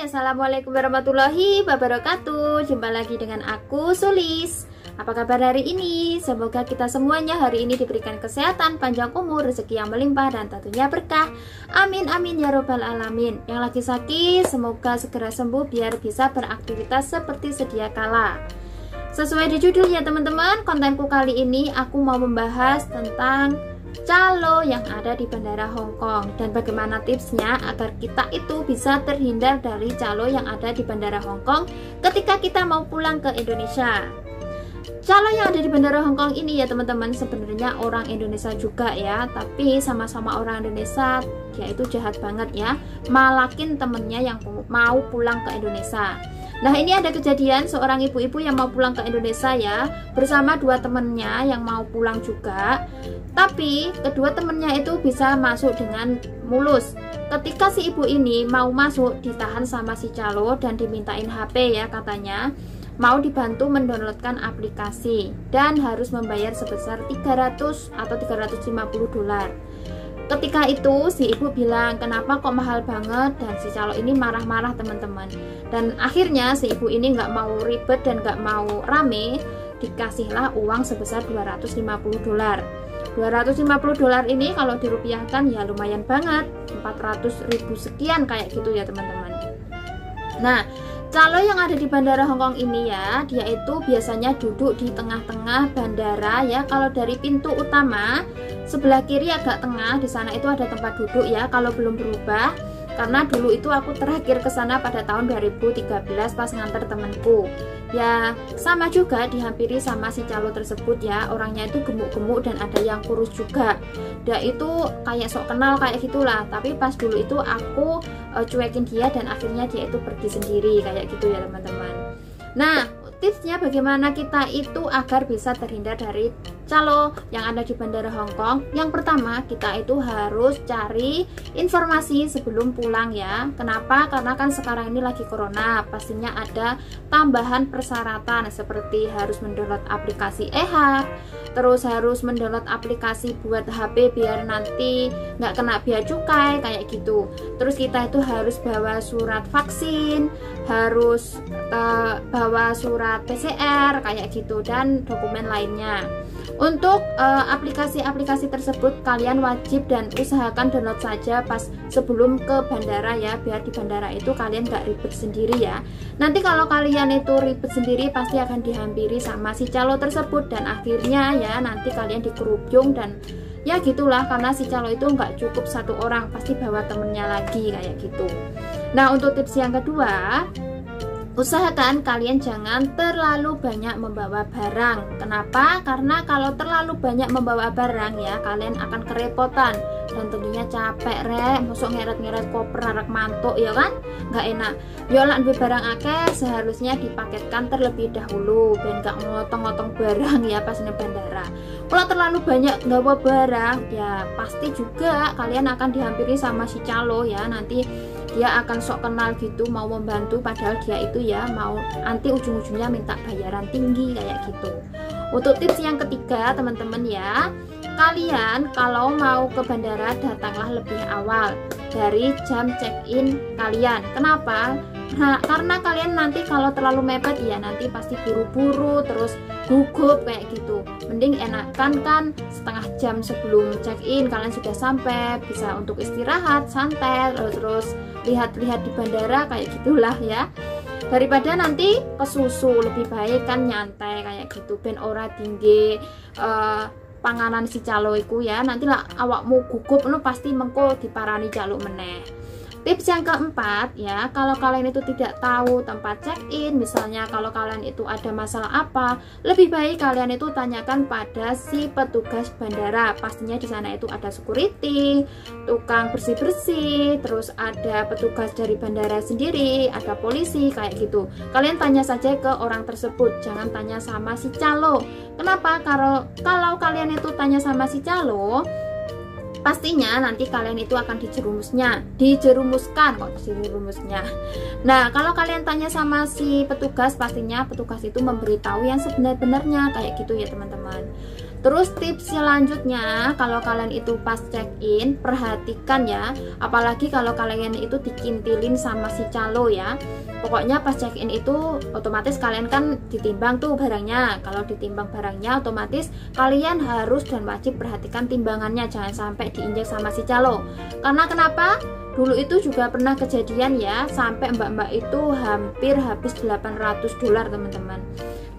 Assalamualaikum warahmatullahi wabarakatuh. Jumpa lagi dengan aku, Sulis. Apa kabar hari ini? Semoga kita semuanya hari ini diberikan kesehatan, panjang umur, rezeki yang melimpah, dan tentunya berkah. Amin amin ya robbal alamin. Yang lagi sakit, semoga segera sembuh biar bisa beraktivitas seperti sedia kala. Sesuai di judulnya teman-teman, kontenku kali ini aku mau membahas tentang calo yang ada di Bandara Hong Kong dan bagaimana tipsnya agar kita itu bisa terhindar dari calo yang ada di Bandara Hong Kong ketika kita mau pulang ke Indonesia. Calo yang ada di Bandara Hong Kong ini ya teman-teman, sebenarnya orang Indonesia juga ya, tapi sama-sama orang Indonesia dia itu jahat banget ya, malakin temennya yang mau pulang ke Indonesia. Nah, ini ada kejadian seorang ibu-ibu yang mau pulang ke Indonesia ya, bersama dua temennya yang mau pulang juga. Tapi kedua temennya itu bisa masuk dengan mulus. Ketika si ibu ini mau masuk, ditahan sama si calo dan dimintain HP ya katanya. Mau dibantu mendownloadkan aplikasi dan harus membayar sebesar 300 atau 350 dolar. Ketika itu si ibu bilang, kenapa kok mahal banget, dan si calo ini marah-marah teman-teman. Dan akhirnya si ibu ini nggak mau ribet dan nggak mau rame, dikasihlah uang sebesar 250 dolar. 250 dolar ini kalau dirupiahkan ya lumayan banget, 400.000 sekian kayak gitu ya teman-teman. Nah, calo yang ada di Bandara Hong Kong ini ya, dia itu biasanya duduk di tengah-tengah bandara ya. Kalau dari pintu utama sebelah kiri agak tengah, di sana itu ada tempat duduk ya, kalau belum berubah. Karena dulu itu aku terakhir ke sana pada tahun 2013 pas nganter temenku. Ya, sama juga dihampiri sama si calo tersebut ya. Orangnya itu gemuk-gemuk dan ada yang kurus juga. Dia itu kayak sok kenal kayak gitulah. Tapi pas dulu itu aku cuekin dia dan akhirnya dia itu pergi sendiri kayak gitu ya teman-teman. Nah, tipsnya bagaimana kita itu agar bisa terhindar dari calo yang ada di Bandara Hong Kong. Yang pertama, kita itu harus cari informasi sebelum pulang ya. Kenapa? Karena kan sekarang ini lagi corona, pastinya ada tambahan persyaratan seperti harus mendownload aplikasi e-hub, terus harus mendownload aplikasi buat HP biar nanti nggak kena bea cukai kayak gitu. Terus kita itu harus bawa surat vaksin, harus bawa surat PCR kayak gitu, dan dokumen lainnya. Untuk aplikasi-aplikasi tersebut kalian wajib dan usahakan download saja pas sebelum ke bandara ya, biar di bandara itu kalian gak ribet sendiri ya. Nanti kalau kalian itu ribet sendiri pasti akan dihampiri sama si calo tersebut, dan akhirnya ya nanti kalian dikerubung dan ya gitulah, karena si calo itu nggak cukup satu orang, pasti bawa temennya lagi kayak gitu. Nah, untuk tips yang kedua, usahakan kalian jangan terlalu banyak membawa barang. Kenapa? Karena kalau terlalu banyak membawa barang ya, kalian akan kerepotan dan tentunya capek rek, masuk ngeret-ngeret koper arek mantuk ya kan, nggak enak. Yola lebih barang akeh seharusnya dipaketkan terlebih dahulu ben nggak ngotong-ngotong barang ya pas di bandara. Kalau terlalu banyak bawa barang ya pasti juga kalian akan dihampiri sama si calo ya, nanti dia akan sok kenal gitu, mau membantu padahal dia itu ya mau nanti ujung-ujungnya minta bayaran tinggi kayak gitu. Untuk tips yang ketiga teman-teman ya, kalian kalau mau ke bandara datanglah lebih awal dari jam check-in kalian. Kenapa? Nah, karena kalian nanti kalau terlalu mepet ya nanti pasti buru-buru terus gugup kayak gitu. Mending enakan kan setengah jam sebelum check-in kalian sudah sampai, bisa untuk istirahat santai, terus lihat-lihat di bandara kayak gitulah ya, daripada nanti kesusu. Lebih baik kan nyantai kayak gitu ben ora tinggi panganan si calo iku ya, nanti lah awakmu gugup lu pasti mengko diparani jaluk meneh. Tips yang keempat ya, kalau kalian itu tidak tahu tempat check-in, misalnya kalau kalian itu ada masalah apa, lebih baik kalian itu tanyakan pada si petugas bandara. Pastinya di sana itu ada security, tukang bersih-bersih, terus ada petugas dari bandara sendiri, ada polisi kayak gitu. Kalian tanya saja ke orang tersebut, jangan tanya sama si calo. Kenapa? Kalau kalian itu tanya sama si calo, pastinya nanti kalian itu akan dijerumuskan. Nah, kalau kalian tanya sama si petugas, pastinya petugas itu memberitahu yang sebenar-benarnya kayak gitu ya teman-teman. Terus tips selanjutnya, kalau kalian itu pas check-in, perhatikan ya, apalagi kalau kalian itu dikintilin sama si calo ya. Pokoknya pas check-in itu otomatis kalian kan ditimbang tuh barangnya. Kalau ditimbang barangnya otomatis kalian harus dan wajib perhatikan timbangannya, jangan sampai diinjak sama si calo. Karena kenapa? Dulu itu juga pernah kejadian ya, sampai mbak-mbak itu hampir habis $800 teman-teman.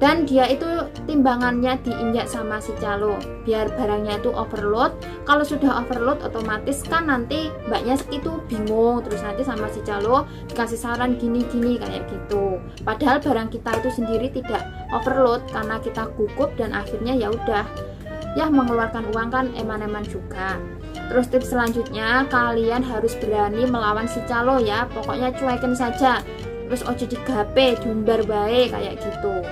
Dan dia itu timbangannya diinjak sama si calo biar barangnya itu overload. Kalau sudah overload otomatis kan nanti mbaknya itu bingung, terus nanti sama si calo dikasih saran gini-gini kayak gitu. Padahal barang kita itu sendiri tidak overload karena kita gugup dan akhirnya ya udah ya mengeluarkan uang kan eman-eman juga. Terus tips selanjutnya, kalian harus berani melawan si calo ya, pokoknya cuekin saja. Terus ojo digape, dumbar baik kayak gitu.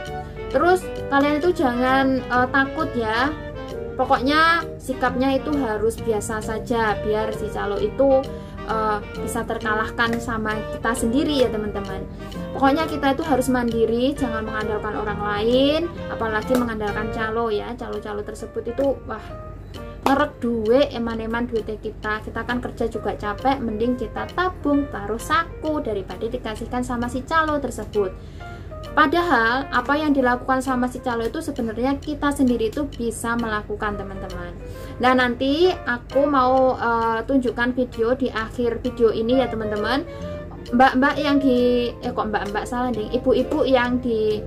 Terus kalian itu jangan takut ya, pokoknya sikapnya itu harus biasa saja biar si calo itu bisa terkalahkan sama kita sendiri ya teman-teman. Pokoknya kita itu harus mandiri, jangan mengandalkan orang lain, apalagi mengandalkan calo ya. Calo-calo tersebut itu wah ngerek duit, eman-eman duitnya kita kan kerja juga capek, mending kita tabung taruh saku daripada dikasihkan sama si calo tersebut. Padahal apa yang dilakukan sama si calo itu sebenarnya kita sendiri itu bisa melakukan teman-teman. Nah nanti aku mau tunjukkan video di akhir video ini ya teman-teman, mbak-mbak yang di mbak-mbak salah deh, ibu-ibu yang di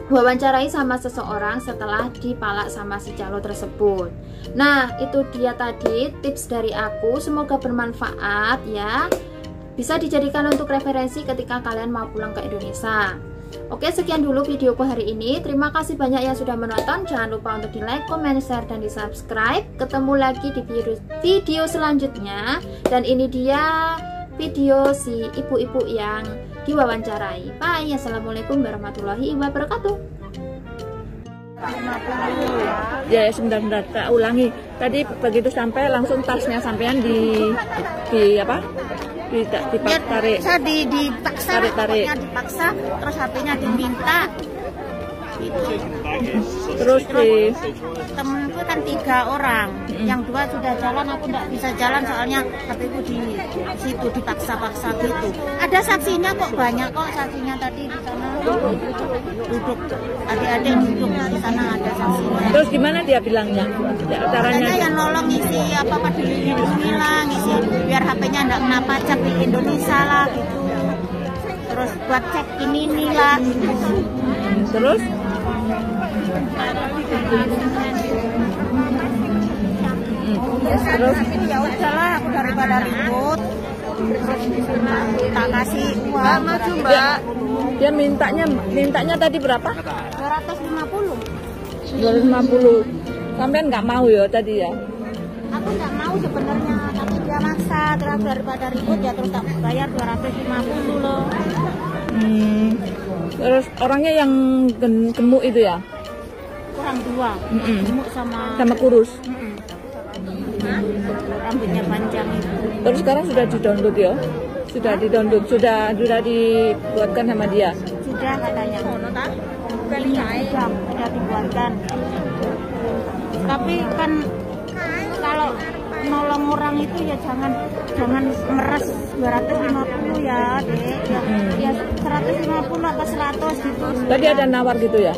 wawancarai sama seseorang setelah dipalak sama si calo tersebut. Nah itu dia tadi tips dari aku, semoga bermanfaat ya, bisa dijadikan untuk referensi ketika kalian mau pulang ke Indonesia. Oke, sekian dulu videoku hari ini. Terima kasih banyak yang sudah menonton. Jangan lupa untuk di like, comment, share, dan di subscribe. Ketemu lagi di video selanjutnya. Dan ini dia video si ibu-ibu yang diwawancarai. Bye. Assalamualaikum warahmatullahi wabarakatuh. Ya sebentar tak ulangi. Tadi begitu sampai langsung tasnya sampean di apa? Ditarik. Saya dipaksa, tarik. Dipaksa, terus HP-nya diminta. Gitu. Terus di temenku kan 3 orang, yang 2 sudah jalan, aku nggak bisa jalan soalnya HP-ku di situ dipaksa-paksa gitu. Ada saksinya kok, banyak kok saksinya tadi di sana duduk, adik-adik duduk di sana ada saksinya. Terus gimana dia bilangnya? Katanya yang nolong ngisi apa dilindungi lah, ngisi biar HP-nya nggak kena pajak di Indonesia lah gitu. Terus buat cek ini lah. Terus? Terus ya udahlah, aku daripada ribut tak kasih uang. Dia mintanya tadi berapa? 250. Sampean nggak mau ya tadi ya? Aku nggak mau sebenarnya, tapi dia maksa. Terus daripada ribut ya terus tak bayar 250 loh. Terus orangnya yang gemuk itu ya? Kurang 2, gemuk sama kurus. Rambutnya panjang itu. Terus sekarang sudah di-download ya? Sudah di-download, sudah dibuatkan sama dia? Sudah katanya. Sudah dibuatkan. Tapi kan kalau nolong orang itu ya jangan meres 250 ya dek ya 150 atau 100 gitu. Tadi ada nawar gitu ya?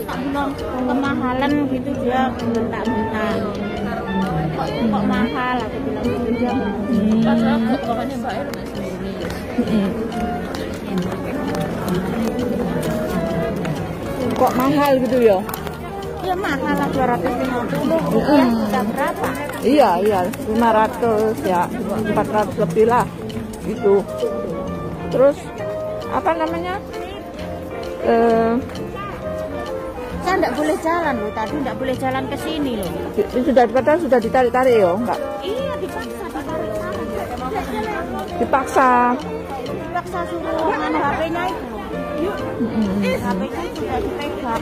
Tak bilang kemahalan gitu, dia minta kok mahal, aku bilang gitu dia kok mahal gitu ya? Ya mahal lah 250. Ya sudah berapa? Iya 500 ya, 400 lebih lah gitu. Terus apa namanya? Saya enggak boleh jalan loh, tadi enggak boleh jalan ke sini loh. Sudah ditarik-tarik ya, enggak? Iya, dipaksa ditarik sana. Dipaksa suruh HP-nya itu. HP-nya sudah dipegang.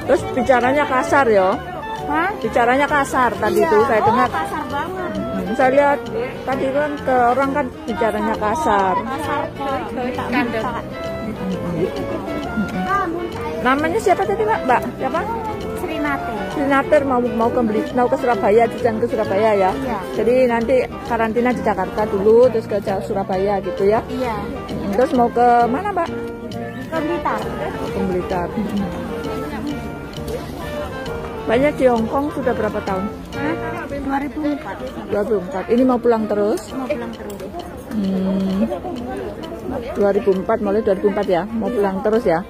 Terus bicaranya kasar ya? Hah? Bicaranya kasar tadi iya, itu saya dengar. Kasar banget. Saya lihat tadi kan ke orang kan bicaranya kasar. Minta. Namanya siapa tadi Mbak? Siapa? Sri Trinate. mau ke Surabaya, jalan ke Surabaya ya. Iya. Jadi nanti karantina di Jakarta dulu, terus ke Surabaya gitu ya. Iya. Terus mau ke mana, Mbak? Ke Blitar. Ke Blitar. Banyak di Hong Kong sudah berapa tahun? 2004. 2004. Ini mau pulang terus? Mau pulang terus. 2004, mulai 2004 ya, mau pulang terus ya,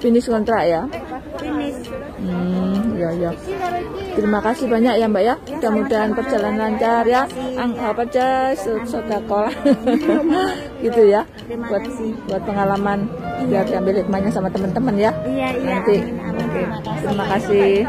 finish kontrak ya. Finish. Ya. Terima kasih banyak ya Mbak ya, mudah-mudahan perjalanan lancar ya, apa aja sodakolah gitu ya, buat pengalaman biar diambil hikmahnya sama teman-teman ya. Iya. Nanti. Oke. Terima kasih.